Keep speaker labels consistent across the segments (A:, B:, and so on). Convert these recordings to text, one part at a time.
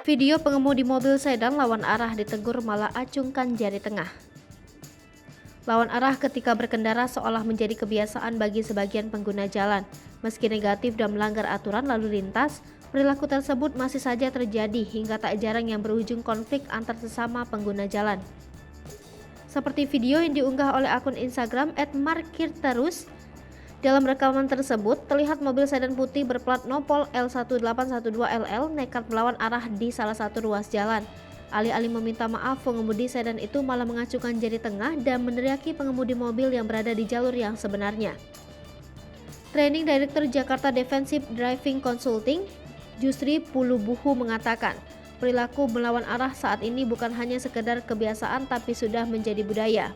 A: Video pengemudi mobil sedan lawan arah ditegur malah acungkan jari tengah. Lawan arah ketika berkendara seolah menjadi kebiasaan bagi sebagian pengguna jalan. Meski negatif dan melanggar aturan lalu lintas, perilaku tersebut masih saja terjadi hingga tak jarang yang berujung konflik antar sesama pengguna jalan. Seperti video yang diunggah oleh akun Instagram @markirterus. Dalam rekaman tersebut, terlihat mobil sedan putih berplat nopol L1812LL nekat melawan arah di salah satu ruas jalan. Alih-alih meminta maaf, pengemudi sedan itu malah mengacungkan jari tengah dan meneriaki pengemudi mobil yang berada di jalur yang sebenarnya. Training Director Jakarta Defensive Driving Consulting, Jusri Pulubuhu mengatakan, perilaku melawan arah saat ini bukan hanya sekedar kebiasaan tapi sudah menjadi budaya.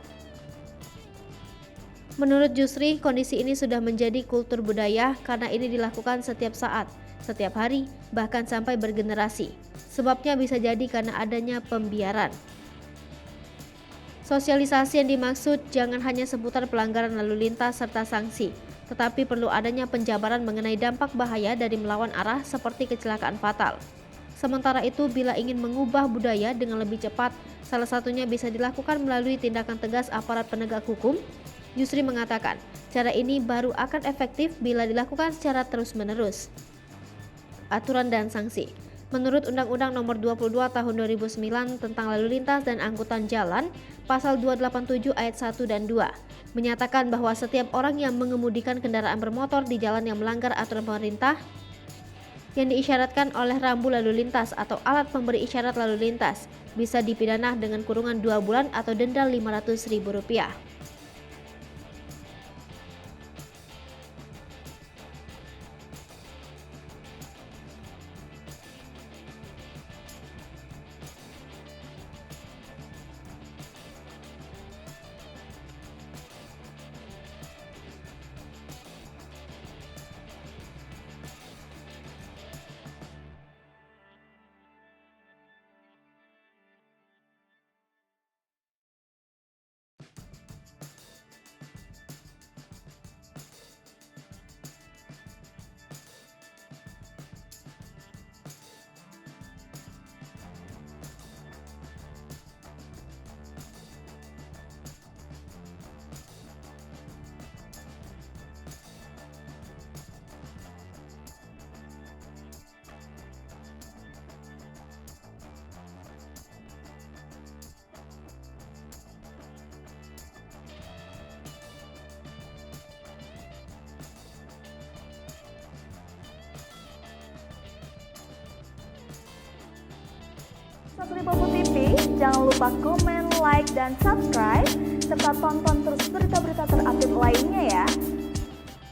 A: Menurut Jusri, kondisi ini sudah menjadi kultur budaya karena ini dilakukan setiap saat, setiap hari, bahkan sampai bergenerasi. Sebabnya bisa jadi karena adanya pembiaran. Sosialisasi yang dimaksud jangan hanya seputar pelanggaran lalu lintas serta sanksi, tetapi perlu adanya penjabaran mengenai dampak bahaya dari melawan arah seperti kecelakaan fatal. Sementara itu, bila ingin mengubah budaya dengan lebih cepat, salah satunya bisa dilakukan melalui tindakan tegas aparat penegak hukum. Jusri mengatakan, cara ini baru akan efektif bila dilakukan secara terus-menerus. Aturan dan sanksi. Menurut Undang-Undang Nomor 22 Tahun 2009 tentang Lalu Lintas dan Angkutan Jalan, Pasal 287 Ayat 1 dan 2, menyatakan bahwa setiap orang yang mengemudikan kendaraan bermotor di jalan yang melanggar aturan pemerintah yang diisyaratkan oleh rambu lalu lintas atau alat pemberi isyarat lalu lintas bisa dipidana dengan kurungan 2 bulan atau denda Rp500.000.
B: Satria Bobo TV, jangan lupa komen, like, dan subscribe, serta tonton